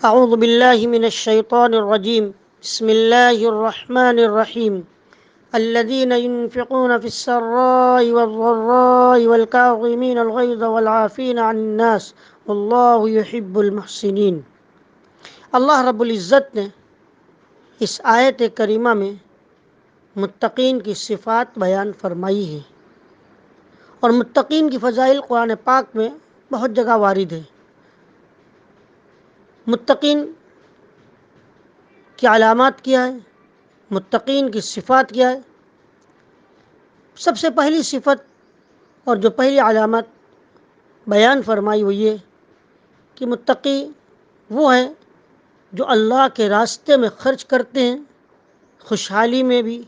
اعوذ باللہ من الشیطان الرجیم بسم اللہ الرحمن الرحیم الذين ينفقون في السراء والضراء والكاظمين الغيظ والعافين عن الناس والله يحب المحسنين۔ اللہ رب العزت نے اس آیت کریمہ میں متقین کی صفات بیان فرمائی ہے، اور متقین کی فضائل قرآن پاک میں بہت جگہ وارد ہے۔ متقین کی علامات کیا ہے، متقین کی صفات کیا ہے؟ سب سے پہلی صفت اور جو پہلی علامت بیان فرمائی وہ یہ کہ متقی وہ ہیں جو اللہ کے راستے میں خرچ کرتے ہیں، خوشحالی میں بھی،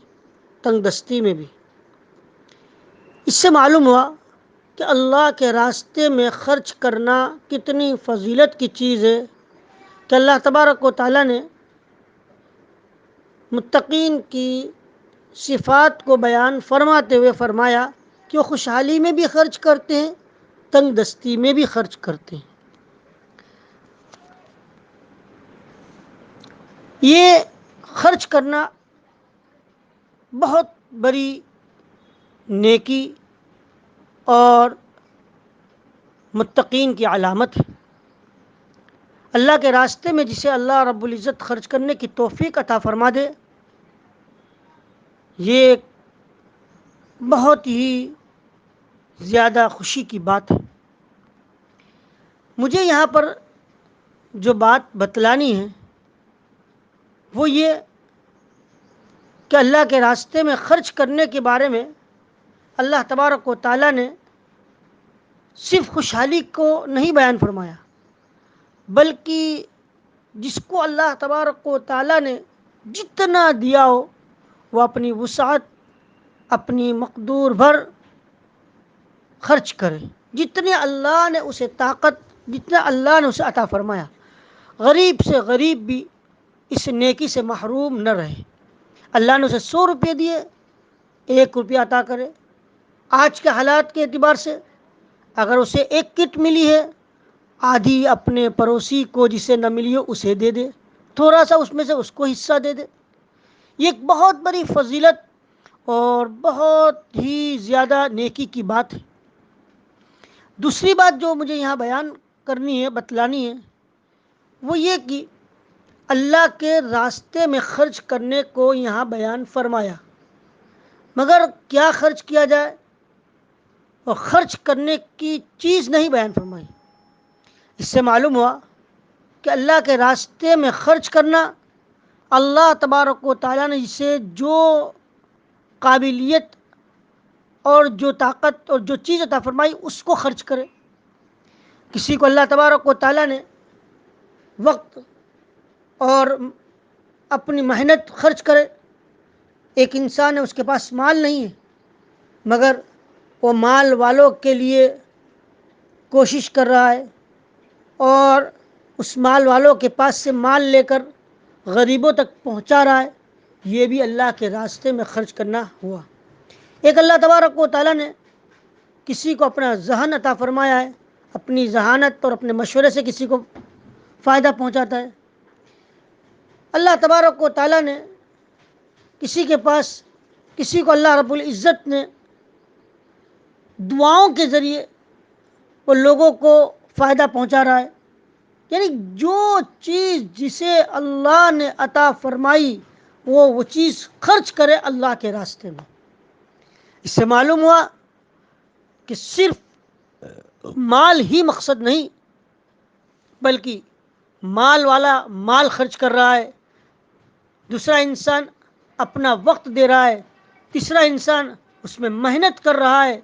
تنگ دستی میں بھی۔ اس سے معلوم ہوا کہ اللہ کے راستے میں خرچ کرنا کتنی فضیلت کی چیز ہے کہ اللہ تبارک و تعالیٰ نے متقین کی صفات کو بیان فرماتے ہوئے فرمایا کہ وہ خوشحالی میں بھی خرچ کرتے ہیں، تنگ دستی میں بھی خرچ کرتے ہیں۔ یہ خرچ کرنا بہت بڑی نیکی اور متقین کی علامت ہے۔ اللہ کے راستے میں جسے اللہ رب العزت خرچ کرنے کی توفیق عطا فرما دے، یہ ایک بہت ہی زیادہ خوشی کی بات ہے۔ مجھے یہاں پر جو بات بتلانی ہے وہ یہ کہ اللہ کے راستے میں خرچ کرنے کے بارے میں اللہ تبارک و تعالیٰ نے صرف خوشحالی کو نہیں بیان فرمایا، بلکہ جس کو اللہ تبارک و تعالیٰ نے جتنا دیا ہو وہ اپنی وسعت، اپنی مقدور بھر خرچ کرے، جتنے اللہ نے اسے طاقت، جتنا اللہ نے اسے عطا فرمایا۔ غریب سے غریب بھی اس نیکی سے محروم نہ رہے۔ اللہ نے اسے 100 روپے دیے، 1 روپیہ عطا کرے۔ آج کے حالات کے اعتبار سے اگر اسے 1 کٹ ملی ہے، آدھی اپنے پڑوسی کو جسے نہ ملی ہو اسے دے دے، تھوڑا سا اس میں سے اس کو حصہ دے دے۔ یہ ایک بہت بڑی فضیلت اور بہت ہی زیادہ نیکی کی بات ہے۔ دوسری بات جو مجھے یہاں بیان کرنی ہے، بتلانی ہے، وہ یہ کہ اللہ کے راستے میں خرچ کرنے کو یہاں بیان فرمایا، مگر کیا خرچ کیا جائے اور خرچ کرنے کی چیز نہیں بیان فرمائی۔ اس سے معلوم ہوا کہ اللہ کے راستے میں خرچ کرنا، اللہ تبارک و تعالیٰ نے اسے جو قابلیت اور جو طاقت اور جو چیز عطا فرمائی اس کو خرچ کرے۔ کسی کو اللہ تبارک و تعالیٰ نے وقت اور اپنی محنت خرچ کرے۔ ایک انسان ہے، اس کے پاس مال نہیں ہے، مگر وہ مال والوں کے لیے کوشش کر رہا ہے اور اس مال والوں کے پاس سے مال لے کر غریبوں تک پہنچا رہا ہے۔ یہ بھی اللہ کے راستے میں خرچ کرنا ہوا۔ ایک اللہ تبارک و تعالیٰ نے کسی کو اپنا ذہن عطا فرمایا ہے، اپنی ذہانت اور اپنے مشورے سے کسی کو فائدہ پہنچاتا ہے۔ اللہ تبارک و تعالیٰ نے کسی کے پاس، کسی کو اللہ رب العزت نے دعاؤں کے ذریعے وہ لوگوں کو فائدہ پہنچا رہا ہے۔ یعنی جو چیز جسے اللہ نے عطا فرمائی وہ چیز خرچ کرے اللہ کے راستے میں۔ اس سے معلوم ہوا کہ صرف مال ہی مقصد نہیں، بلکہ مال والا مال خرچ کر رہا ہے، دوسرا انسان اپنا وقت دے رہا ہے، تیسرا انسان اس میں محنت کر رہا ہے۔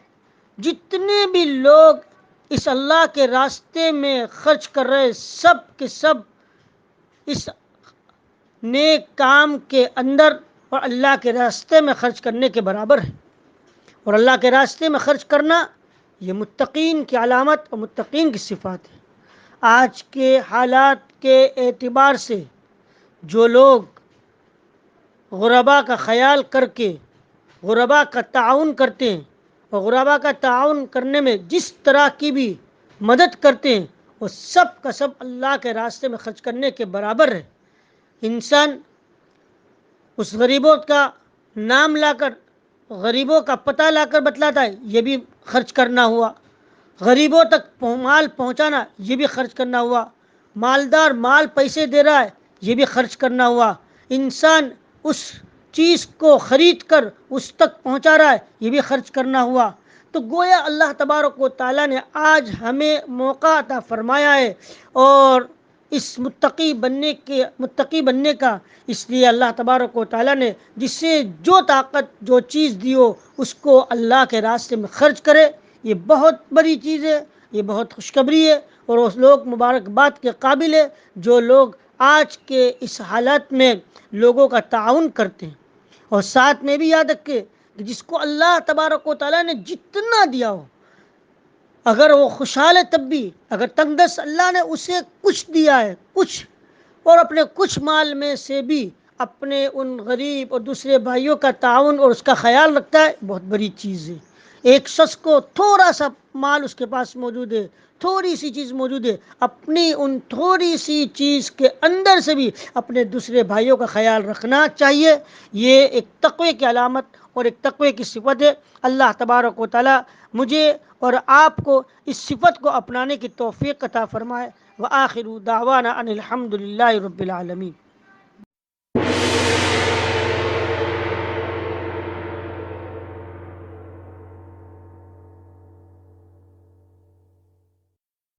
جتنے بھی لوگ اس اللہ کے راستے میں خرچ کر رہے، سب کے سب اس نیک کام کے اندر اور اللہ کے راستے میں خرچ کرنے کے برابر ہے۔ اور اللہ کے راستے میں خرچ کرنا یہ متقین کی علامت اور متقین کی صفات ہے۔ آج کے حالات کے اعتبار سے جو لوگ غربا کا خیال کر کے غربا کا تعاون کرتے ہیں اور غربا کا تعاون کرنے میں جس طرح کی بھی مدد کرتے ہیں، وہ سب کا سب اللہ کے راستے میں خرچ کرنے کے برابر ہے۔ انسان اس غریبوں کا نام لا کر، غریبوں کا پتہ لا کر بتلاتا ہے، یہ بھی خرچ کرنا ہوا۔ غریبوں تک مال پہنچانا، یہ بھی خرچ کرنا ہوا۔ مالدار مال پیسے دے رہا ہے، یہ بھی خرچ کرنا ہوا۔ انسان اس چیز کو خرید کر اس تک پہنچا رہا ہے، یہ بھی خرچ کرنا ہوا۔ تو گویا اللہ تبارک و تعالیٰ نے آج ہمیں موقع عطا فرمایا ہے، اور اس متقی بننے کا، اس لیے اللہ تبارک و تعالیٰ نے جسے جو طاقت جو چیز دی ہو اس کو اللہ کے راستے میں خرچ کرے۔ یہ بہت بڑی چیز ہے، یہ بہت خوشخبری ہے، اور اس لوگ مبارکباد کے قابل ہے جو لوگ آج کے اس حالات میں لوگوں کا تعاون کرتے ہیں۔ اور ساتھ میں بھی یاد رکھے کہ جس کو اللہ تبارک و تعالیٰ نے جتنا دیا ہو، اگر وہ خوشحال ہے تب بھی، اگر تنگ دست اللہ نے اسے کچھ دیا ہے، کچھ، اور اپنے کچھ مال میں سے بھی اپنے ان غریب اور دوسرے بھائیوں کا تعاون اور اس کا خیال رکھتا ہے، بہت بڑی چیز ہے۔ ایک شخص کو تھوڑا سا مال اس کے پاس موجود ہے، تھوڑی سی چیز موجود ہے، اپنی ان تھوڑی سی چیز کے اندر سے بھی اپنے دوسرے بھائیوں کا خیال رکھنا چاہیے۔ یہ ایک تقوی کی علامت اور ایک تقوی کی صفت ہے۔ اللہ تبارک و تعالی مجھے اور آپ کو اس صفت کو اپنانے کی توفیق عطا فرمائے۔ وآخر دعوانا ان الحمد للہ رب العالمین۔